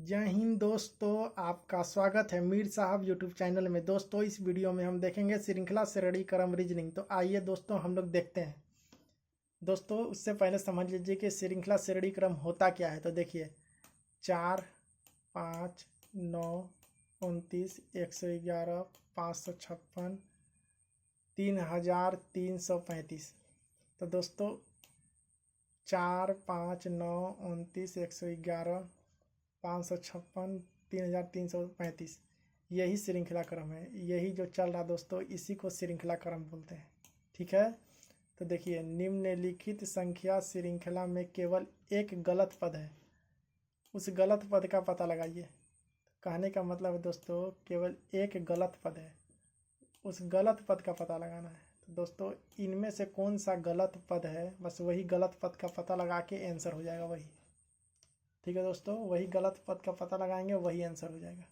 जय हिंद दोस्तों, आपका स्वागत है मीर साहब यूट्यूब चैनल में। दोस्तों, इस वीडियो में हम देखेंगे श्रृंखला श्रेणी क्रम रीजनिंग। तो आइए दोस्तों हम लोग देखते हैं। दोस्तों, उससे पहले समझ लीजिए कि श्रृंखला श्रेणी क्रम होता क्या है। तो देखिए, 4, 5, 9, 29, 111, 556, 3335। तो दोस्तों 4, 5, 9, 29, 111, 556, 3335, यही श्रृंखला क्रम है। यही जो चल रहा दोस्तों, इसी को श्रृंखला क्रम बोलते हैं। ठीक है। तो देखिए, निम्नलिखित संख्या श्रृंखला में केवल एक गलत पद है, उस गलत पद का पता लगाइए। कहने का मतलब है दोस्तों, केवल एक गलत पद है, उस गलत पद का पता लगाना है। तो दोस्तों, इनमें से कौन सा गलत पद है, बस वही गलत पद का पता लगा के आंसर हो जाएगा वही। ठीक है दोस्तों, वही गलत पद का पता लगाएंगे, वही आंसर हो जाएगा।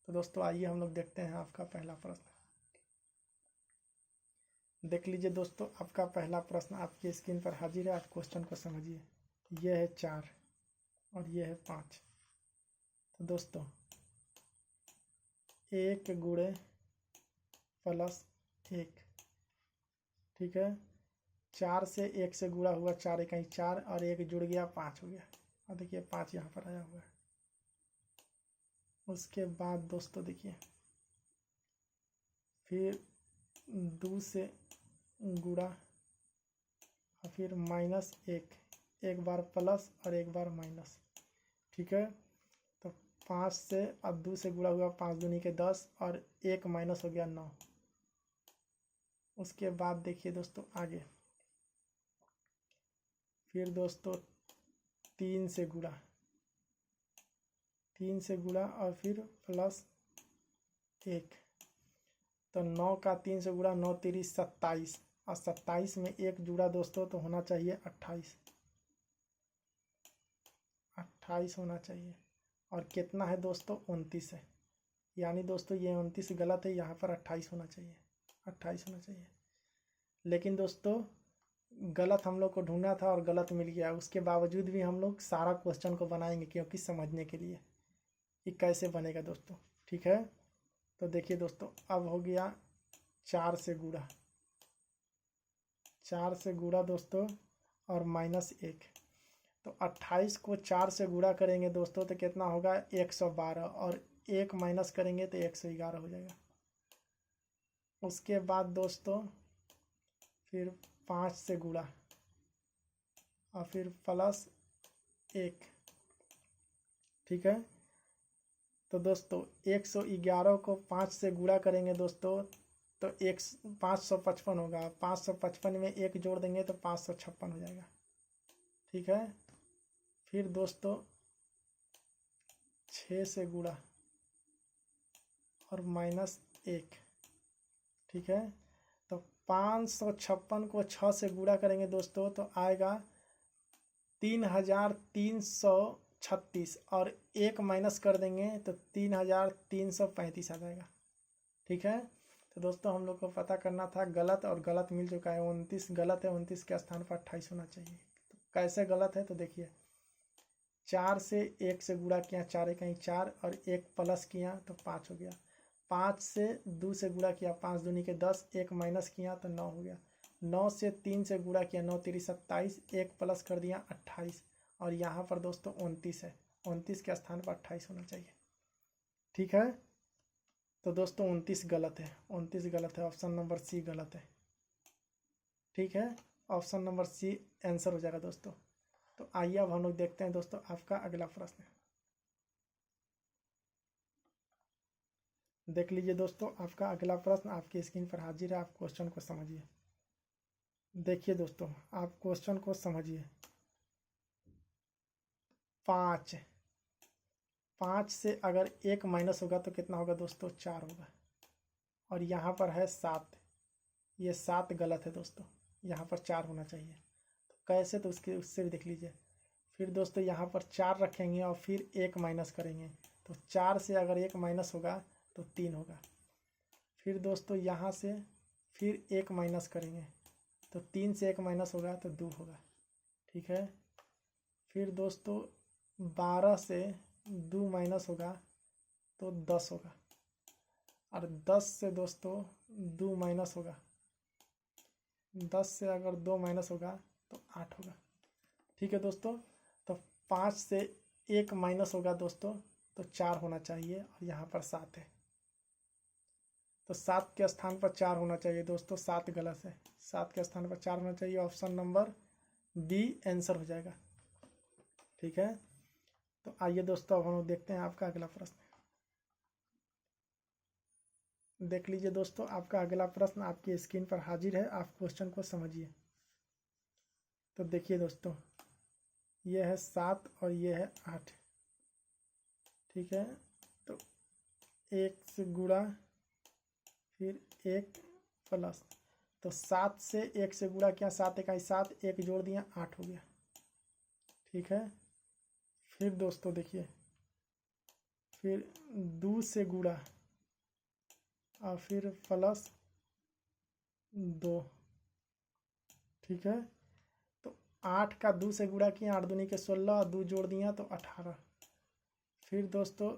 तो दोस्तों आइए हम लोग देखते हैं आपका पहला प्रश्न। देख लीजिए दोस्तों, आपका पहला प्रश्न आपकी स्क्रीन पर हाजिर है। आप क्वेश्चन को समझिए। यह है 4 और यह है 5। तो दोस्तों 1 गुणे +1, ठीक है। 4 से 1 से गुणा हुआ, 4 इकाई 4 और 1 जुड़ गया, 5 हो गया। और देखिए 5 यहाँ पर आया हुआ है। उसके बाद दोस्तों देखिए, फिर 2 से गुणा और फिर -1, एक बार प्लस और एक बार माइनस। ठीक है। तो 5 से अब 2 से गुणा हुआ, 5 दूनी के 10 और 1 माइनस हो गया 9। उसके बाद देखिए दोस्तों आगे, फिर दोस्तों 3 से गुणा, 3 से गुणा और फिर +1। तो 9 का 3 से गुणा, 9 3 27 और 27 में 1 जुड़ा दोस्तों, तो होना चाहिए 28। 28 होना चाहिए। और कितना है दोस्तों, 29 है। यानी दोस्तों ये 29 गलत है, यहाँ पर 28 होना चाहिए। 28 होना चाहिए। लेकिन दोस्तों गलत हम लोग को ढूंढना था और गलत मिल गया। उसके बावजूद भी हम लोग सारा क्वेश्चन को बनाएंगे, क्योंकि समझने के लिए कि कैसे बनेगा दोस्तों। ठीक है। तो देखिए दोस्तों, अब हो गया 4 से गुणा, 4 से गुणा दोस्तों और -1। तो 28 को 4 से गुणा करेंगे दोस्तों, तो कितना होगा, 112 और 1 माइनस करेंगे तो 111 हो जाएगा। उसके बाद दोस्तों फिर 5 से गुणा और फिर +1। ठीक है। तो दोस्तों 111 को 5 से गुणा करेंगे दोस्तों, तो 555 होगा। 555 में 1 जोड़ देंगे तो 556 हो जाएगा। ठीक है। फिर दोस्तों 6 से गुणा और -1। ठीक है। तो 556 को 6 से गुणा करेंगे दोस्तों, तो आएगा 3336 और 1 माइनस कर देंगे तो 3335 आ जाएगा। ठीक है। तो दोस्तों हम लोग को पता करना था गलत, और गलत मिल चुका है। 29 गलत है, 29 के स्थान पर 28 होना चाहिए। तो कैसे गलत है, तो देखिए 4 से 1 से गुणा किया, 4 इकाई 4 और 1 प्लस किया तो 5 हो गया। 5 से 2 से गुणा किया, 5 दूनी के 10, 1 माइनस किया तो 9 हो गया। 9 से 3 से गुणा किया, 9 3 27, 1 प्लस कर दिया 28। और यहाँ पर दोस्तों 29 है, 29 के स्थान पर 28 होना चाहिए। ठीक है। तो दोस्तों 29 गलत है, 29 गलत है। ऑप्शन नंबर सी गलत है। ठीक है। ऑप्शन नंबर सी आंसर हो जाएगा दोस्तों। तो आइए अब हम लोग देखते हैं दोस्तों आपका अगला प्रश्न। देख लीजिए दोस्तों, आपका अगला प्रश्न आपकी स्क्रीन पर हाजिर है। आप क्वेश्चन को समझिए। देखिए दोस्तों, आप क्वेश्चन को समझिए। 5 से अगर 1 माइनस होगा तो कितना होगा दोस्तों, 4 होगा। और यहाँ पर है 7, ये 7 गलत है दोस्तों, यहाँ पर 4 होना चाहिए। तो कैसे, तो उससे भी देख लीजिए। फिर दोस्तों यहाँ पर 4 रखेंगे और फिर 1 माइनस करेंगे, तो 4 से अगर 1 माइनस होगा तो 3 होगा। फिर दोस्तों यहाँ से फिर 1 माइनस करेंगे, तो 3 से 1 माइनस होगा तो 2 होगा। ठीक है। फिर दोस्तों 12 से 2 माइनस होगा तो 10 होगा, और 10 से दोस्तों 2 माइनस होगा, 10 से अगर 2 माइनस होगा तो 8 होगा। ठीक है दोस्तों, तो 5 से 1 माइनस होगा दोस्तों तो 4 होना चाहिए, और यहाँ पर 7 है, तो 7 के स्थान पर 4 होना चाहिए दोस्तों। 7 गलत है, 7 के स्थान पर 4 होना चाहिए। ऑप्शन नंबर बी आंसर हो जाएगा। ठीक है, तो आइए दोस्तों अब हम लोग देखते हैं आपका अगला प्रश्न। देख लीजिए दोस्तों, आपका अगला प्रश्न आपकी स्क्रीन पर हाजिर है, आप क्वेश्चन को समझिए। तो देखिए दोस्तों, ये है 7 और ये है 8। ठीक है, तो 1 से गुणा फिर 1 प्लस, तो 7 से 1 से गुणा किया, 7 इकाई 7, 1 जोड़ दिया 8 हो गया। ठीक है, फिर दोस्तों देखिए, फिर 2 से गुणा और फिर प्लस 2। ठीक है, तो 8 का 2 से गुणा किया, 8 दूनी के 16, 2 जोड़ दिया तो 18। फिर दोस्तों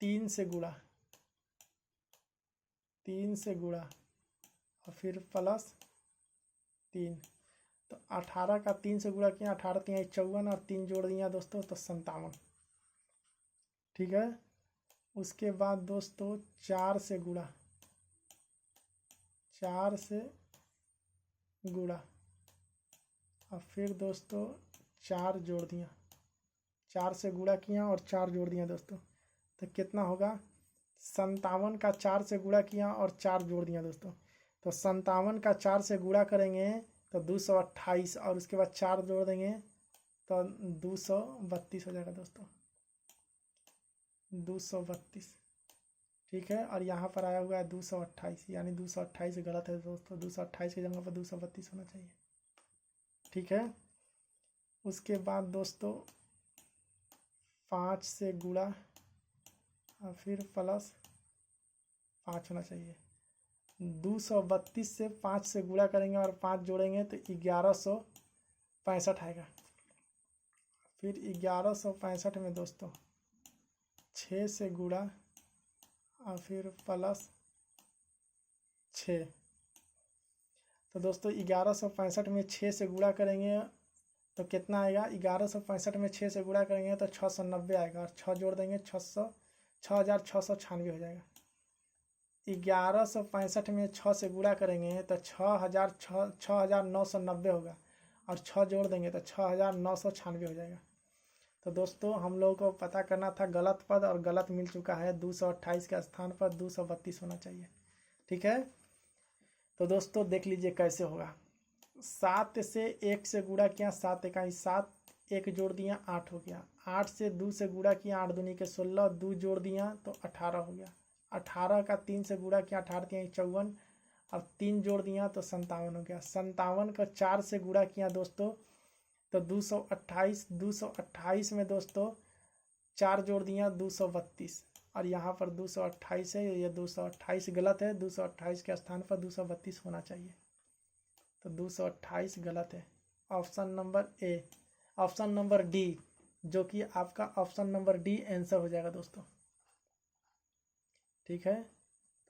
3 से गुणा, 3 से गुणा और फिर प्लस 3, तो 18 का 3 से गुणा किया, 18 3 54, और 3 जोड़ दिया दोस्तों तो 57। ठीक है, उसके बाद दोस्तों 4 से गुणा, 4 से गुणा और फिर दोस्तों 4 जोड़ दिया, 4 से गुणा किया और 4 जोड़ दिया दोस्तों, तो कितना होगा? 57 का 4 से गुणा किया और 4 जोड़ दिया दोस्तों, तो 57 का 4 से गुणा करेंगे तो 228, और उसके बाद 4 जोड़ देंगे तो 232 हो जाएगा दोस्तों, 232। ठीक है, और यहाँ पर आया हुआ है 228, यानी 228 गलत है दोस्तों, 228 की जगह पर 232 होना चाहिए। ठीक है, उसके बाद दोस्तों 5 से गुणा और फिर प्लस 5 होना चाहिए। 232 से 5 से गुणा करेंगे और 5 जोड़ेंगे तो 1165 आएगा। फिर 1165 में दोस्तों 6 से गुणा और फिर प्लस 6, तो दोस्तों 1165 में 6 से गुणा करेंगे तो कितना आएगा? 1165 में 6 से गुणा करेंगे तो 690 आएगा, और 6 जोड़ देंगे 6696 हो जाएगा। 1165 में 6 से गुणा करेंगे तो 6990 होगा, और 6 जोड़ देंगे तो 6996 हो जाएगा। तो दोस्तों हम लोगों को पता करना था गलत पद, और गलत मिल चुका है। 228 के स्थान पर 232 होना चाहिए। ठीक है, तो दोस्तों देख लीजिए कैसे होगा। 7 से 1 से गुणा किया, 7 इकाई 7, 1 जोड़ दिया 8 हो गया। 8 से 2 से गुणा किया, 8 दूनी के 16, 2 जोड़ दिया तो 18 हो गया। 18 का 3 से गुणा किया, 18 3 54, और 3 जोड़ दिया तो 57 हो गया। 57 का 4 से गुणा किया दोस्तों तो 228, 228 में दोस्तों 4 जोड़ दिया 232, और यहाँ पर 228 है, ये 228 गलत है, 228 के स्थान पर 232 होना चाहिए, तो 228 गलत है। Option number A, option number D, जो कि आपका ऑप्शन नंबर डी आंसर हो जाएगा दोस्तों। ठीक है,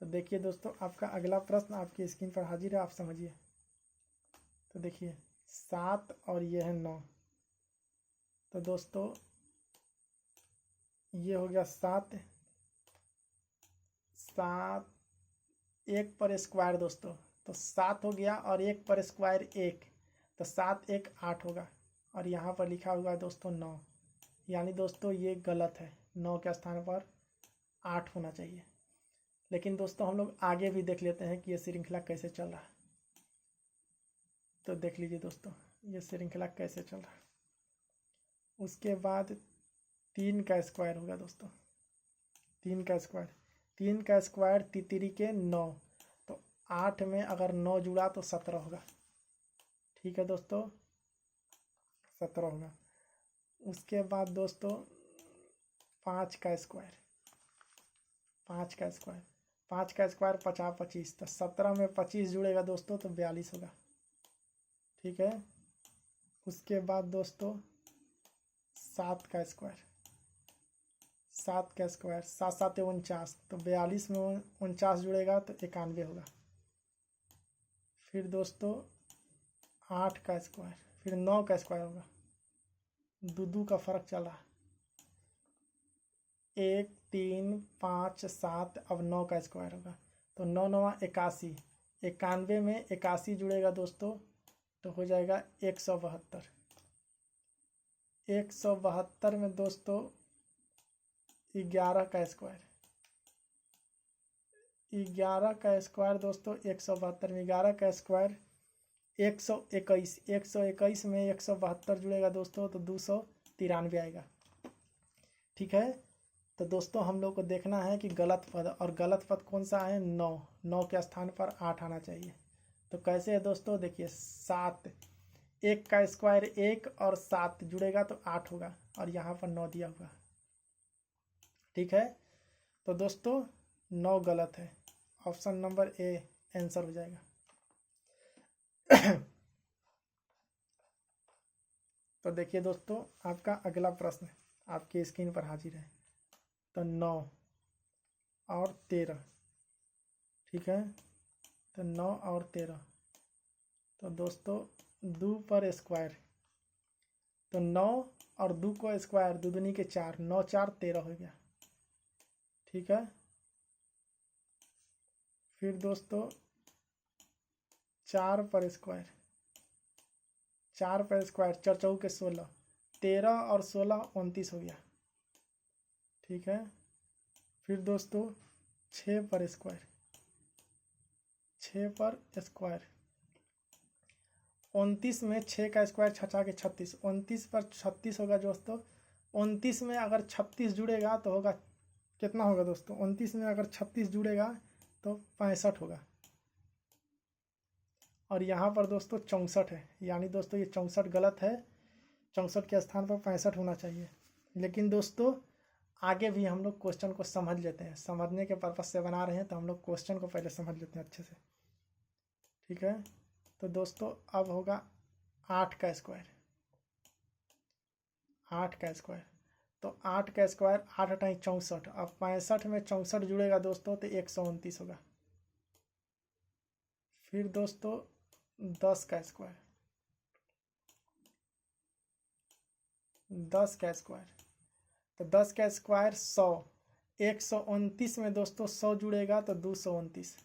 तो देखिए दोस्तों, आपका अगला प्रश्न आपकी स्क्रीन पर हाजिर है, आप समझिए। तो देखिए 7 और ये है 9, तो दोस्तों ये हो गया 7, 7 1 पर स्क्वायर दोस्तों, तो 7 हो गया, और 1 पर स्क्वायर 1, तो 7 1 8 होगा, और यहाँ पर लिखा हुआ है दोस्तों 9, यानी दोस्तों ये गलत है। 9 के स्थान पर 8 होना चाहिए। लेकिन दोस्तों हम लोग आगे भी देख लेते हैं कि ये श्रृंखला कैसे चल रहा है। तो देख लीजिए दोस्तों, ये श्रृंखला कैसे चल रहा है। उसके बाद 3 का स्क्वायर होगा दोस्तों, 3 का स्क्वायर, 3 का स्क्वायर तितरी के 9, तो 8 में अगर 9 जुड़ा तो 17 होगा। ठीक है दोस्तों, 17 होगा। उसके बाद दोस्तों 5 का स्क्वायर, 5 का स्क्वायर, 5 का स्क्वायर 50 25, तो 17 में 25 जुड़ेगा दोस्तों तो 42 होगा। ठीक है, उसके बाद दोस्तों 7 का स्क्वायर, 7 का स्क्वायर, 7 7 49, तो 42 में 49 जुड़ेगा तो 91 होगा। फिर दोस्तों 8 का स्क्वायर, फिर 9 का स्क्वायर होगा, दो का फर्क चल रहा, 1 3 5 7, अब 9 का स्क्वायर होगा तो 9 9 81, 91 में 81 जुड़ेगा दोस्तों तो हो जाएगा 172। 172 में दोस्तों 11 का स्क्वायर, 11 का स्क्वायर दोस्तों 172 में 11 का स्क्वायर 121, 121 में 172 जुड़ेगा दोस्तों तो 293 आएगा। ठीक है, तो दोस्तों हम लोग को देखना है कि गलत पद, और गलत पद कौन सा है, 9, 9 के स्थान पर 8 आना चाहिए। तो कैसे है दोस्तों, देखिए 7, 1 का स्क्वायर 1 और 7 जुड़ेगा तो 8 होगा, और यहाँ पर 9 दिया होगा। ठीक है, तो दोस्तों 9 गलत है, ऑप्शन नंबर ए आंसर हो जाएगा। तो देखिए दोस्तों आपका अगला प्रश्न आपकी स्क्रीन पर हाजिर है। तो 9 और 13, ठीक है, तो 9 और 13, तो दोस्तों 2 पर स्क्वायर, तो 9 और 2 को स्क्वायर, 2 दूनी के 4, 9 4 13 हो गया। ठीक है, फिर दोस्तों 4 पर स्क्वायर, 4 पर स्क्वायर, 4 चौके के 16, 13 और 16 29 हो गया। ठीक है, फिर दोस्तों 6 पर स्क्वायर, 6 पर स्क्वायर, 29 में 6 का स्क्वायर 6 के 36, 29 पर 36 होगा दोस्तों। 29 में अगर 36 जुड़ेगा तो होगा कितना होगा दोस्तों, 29 में अगर 36 जुड़ेगा तो 65 होगा, और यहाँ पर दोस्तों 64 है, यानी दोस्तों ये 64 गलत है, 64 के स्थान पर 65 होना चाहिए। लेकिन दोस्तों आगे भी हम लोग क्वेश्चन को समझ लेते हैं, समझने के पर्पज से बना रहे हैं तो हम लोग क्वेश्चन को पहले समझ लेते हैं अच्छे से। ठीक है, तो दोस्तों अब होगा 8 का स्क्वायर, 8 का स्क्वायर, तो 8 का स्क्वायर 8 8 64, अब 65 में 64 जुड़ेगा दोस्तों तो 129 होगा। फिर दोस्तों 10 का स्क्वायर, 10 का स्क्वायर, तो 10 का स्क्वायर 100, 129 में दोस्तों 100 जुड़ेगा तो 229।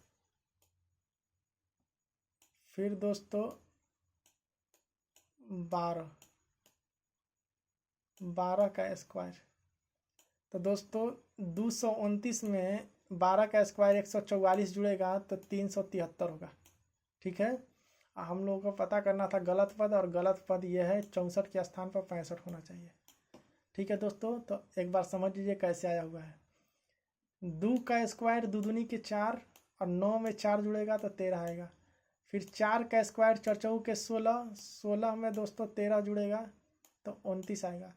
फिर दोस्तों 12 का स्क्वायर, तो दोस्तों 229 में 12 का स्क्वायर 144 जुड़ेगा तो 373 होगा। ठीक है, हम लोगों को पता करना था गलत पद, और गलत पद यह है 64 के स्थान पर 65 होना चाहिए। ठीक है दोस्तों, तो एक बार समझ लीजिए कैसे आया हुआ है। 2 का स्क्वायर 2 दूनी के 4, और 9 में 4 जुड़ेगा तो 13 आएगा। फिर 4 का स्क्वायर 4 चौके के 16, 16 में दोस्तों 13 जुड़ेगा तो 29 आएगा।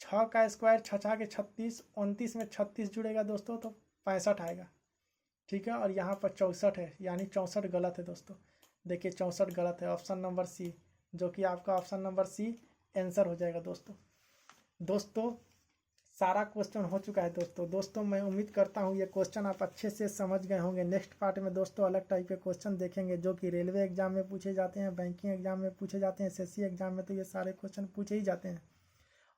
6 का स्क्वायर 6 के 36, 29 में 36 जुड़ेगा दोस्तों तो 65 आएगा। ठीक है, और यहाँ पर 64 है, यानी 64 गलत है दोस्तों। देखिए 64 गलत है, ऑप्शन नंबर सी, जो कि आपका ऑप्शन नंबर सी आंसर हो जाएगा दोस्तों सारा क्वेश्चन हो चुका है दोस्तों मैं उम्मीद करता हूँ ये क्वेश्चन आप अच्छे से समझ गए होंगे। नेक्स्ट पार्ट में दोस्तों अलग टाइप के क्वेश्चन देखेंगे जो कि रेलवे एग्जाम में पूछे जाते हैं, बैंकिंग एग्जाम में पूछे जाते हैं, SSC एग्जाम में तो ये सारे क्वेश्चन पूछे ही जाते हैं।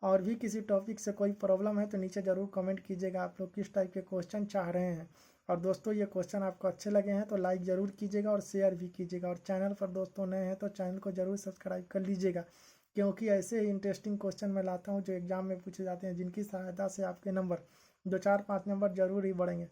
और भी किसी टॉपिक से कोई प्रॉब्लम है तो नीचे ज़रूर कमेंट कीजिएगा आप लोग किस टाइप के क्वेश्चन चाह रहे हैं। और दोस्तों ये क्वेश्चन आपको अच्छे लगे हैं तो लाइक ज़रूर कीजिएगा और शेयर भी कीजिएगा, और चैनल पर दोस्तों नए हैं तो चैनल को ज़रूर सब्सक्राइब कर लीजिएगा, क्योंकि ऐसे ही इंटरेस्टिंग क्वेश्चन मैं लाता हूं जो एग्जाम में पूछे जाते हैं, जिनकी सहायता से आपके नंबर 2 4 5 नंबर जरूर ही बढ़ेंगे।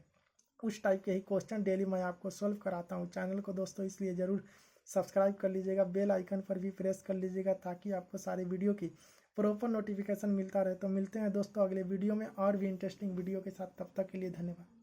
उस टाइप के ही क्वेश्चन डेली मैं आपको सॉल्व कराता हूं। चैनल को दोस्तों इसलिए ज़रूर सब्सक्राइब कर लीजिएगा, बेल आइकन पर भी प्रेस कर लीजिएगा ताकि आपको सारी वीडियो की प्रॉपर नोटिफिकेशन मिलता रहे। तो मिलते हैं दोस्तों अगले वीडियो में और भी इंटरेस्टिंग वीडियो के साथ, तब तक के लिए धन्यवाद।